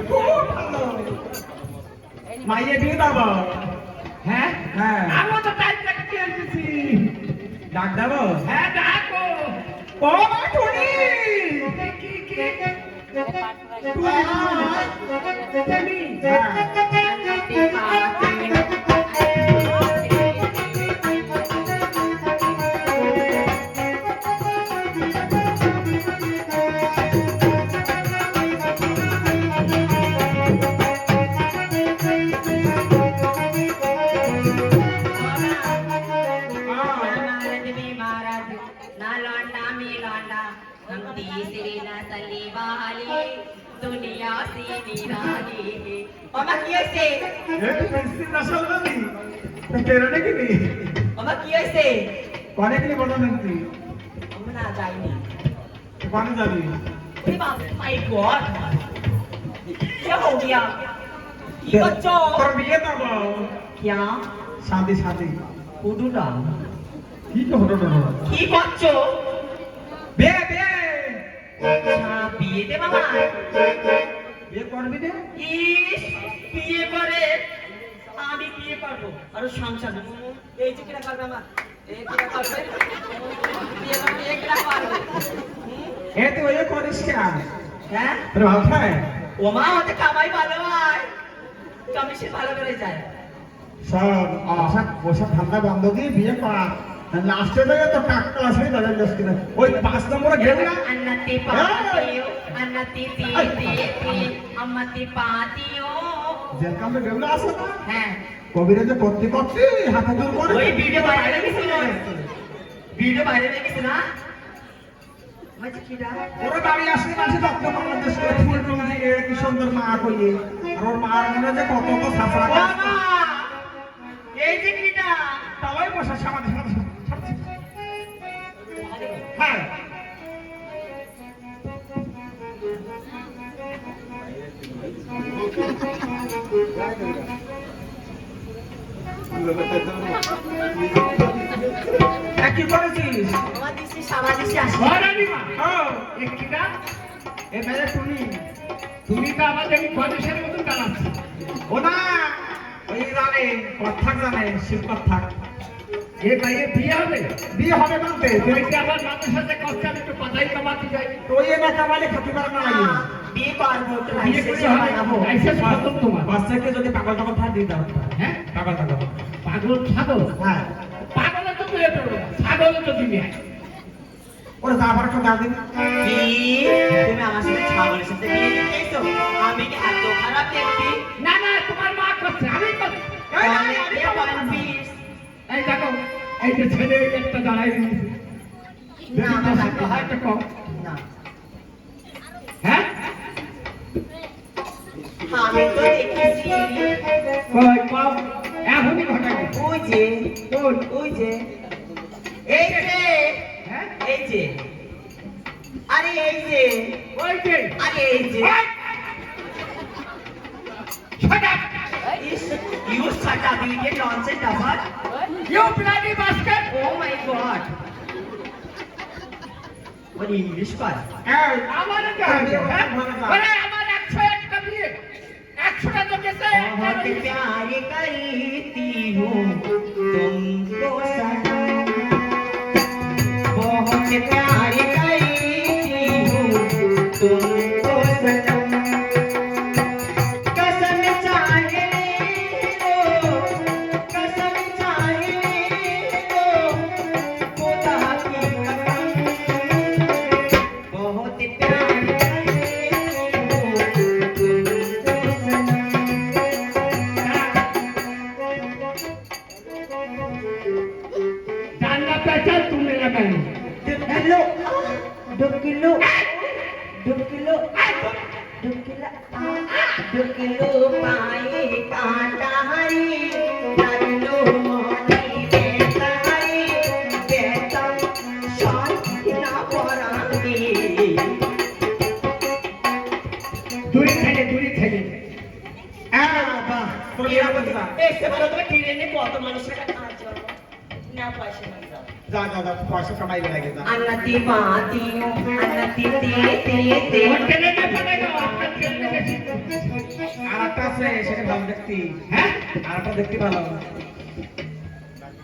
খুব ভালো মাইয়ে বিয়ে দেবো হ্যাঁ হ্যাঁ আমি তো তাই দেখতে এসেছি। ডাক দেবো হ্যাঁ ডাকো। ও মা টুনি কি টুনি दुनिया से निराली ओमा की होइছে এটি পেন্সিল নসল নদী তেরে নাকি নি ओमा की होइছে কোনে কি বলো নাকি ओमा ना जाइनी কোনে যাবি ओए बाप माय गॉड क्या हो गया की बच्चो তোর বিয়ে দেবো क्या শাদি শাদি हुडुडा কি তো হলো না की बच्चो বে বে अच्छा বিয়ে দে বাবা বিয়ে করবি রে ইস বিয়ে করে আমি বিয়ে করব আর সংসার এই যে কিরা করবে আমার এই কিরা করবে বিয়ে করবে এই কিরা করবে এ তুই ওই করিস কেন হ্যাঁ আরে ভালো খায় ওমা হতে কামাই ভালো হয় কমিশন ভালো করে যায় সব আশা ওসব ঠান্ডা বন্ধ দিয়ে বিয়ে করা লাস্টে থেকে তো টাকা আসে দাদা দোস্ত না ওই 5 নম্বরে গেল না अन्नति पातियो अन्नति तीती अम्मति पातियो যে কামে গেল আসে না হ্যাঁ কবিরে যে করতে করতে হাতে জোর করে ওই ভিডিও বাইরে গেছিল ভিডিও বাইরে গেছিল না মাঝে কিডা ওরা বাড়ি আসলে মাঝে যত্ন করলাম যে ফুল টুল দিয়ে কি সুন্দর মা কইয়ে আর ওর মার মনে যে কত কত সাফরা বাবা এই যে কিডা তাই বসা সামান্য হ্যাঁ কি করেছিস আমার দিছি সারা দিছি আসি ঘরানি মা হ্যাঁ কিটা এ মেয়ে টুনি তুমি তো আমাদের গণেশের মতন দাঁড়াচ্ছ। ও না ওই জানে কথাক জানে শিব কথাক এ বাইরে বিয়ে হবে বিয়ে হবে বলতে তুই কি আবার মানুষের সাথে কষ্ট আমি একটু পাতাই কামাতে যাই তুই এ না কামালে খাতে পারে না লাগে বিয়ে করবো তো বিয়ে করে হবে লাইসেন্স খতম তোমার বাচ্চাকে যদি পাগল টাগল থাকে দিয়ে দাও হ্যাঁ পাগল টাগল পাগল ছাগল হ্যাঁ পাগলে তো তুই ছাগল তো দিবি ওরা যাবার একটা দাও দিন কি তুমি আমার সাথে ছাগলের সাথে বিয়ে দিতেছো আমি কি এত খারাপ দেখতে না না তোমার মা করছে আমি করছি এই দেখো এই যে ছেলে একটা দাঁড়াই দিয়েছে না আমার লাগবে হয় একটা কম না হ্যাঁ আমি তো দেখেছি কই কম এখনই ঘটাই ওই যে কোন ওই যে এই যে হ্যাঁ এই যে আরে এই যে ওই যে আরে এই যে shut up Is you shut up, you get nonsense about? you bloody bastard Oh my god. What English part? এই আমার কি হবে হ্যাঁ আরে আমার 101 টা বিয়ে 100 টা তো গেছে बहुत प्यार करती हूँ तुमको सनम बहुत प्यार करती हूँ तुमको सनम कसम चाहे लो कसम चाहे लो खुदा की कसम बहुत प्यार करती हूँ तुमको सनम जानना पहचान तू मेरा बहन Dukilo, dukilo, dukilo, dukilo, dukilo, पाए कांटा हरी, डालो मोनी बेटा हरी, बेटा शांति ना परांगी। दूरी থেকে বাহ তোর বিয়ে করতে যা ऐसे बोलो तो ठिरे ने बहुत मनुष्य का काज करो, ना पैसे मत दो। যা যা যা পয়সা কামাই লাগে যা अन्नति पातियों, अन्नति ते ते ते। और कहने में पड़ेगा आपका खेलने দেখেছি। আর একটা আছে সেটা ভালো দেখতে, হ্যাঁ আর একটা দেখতে ভালো।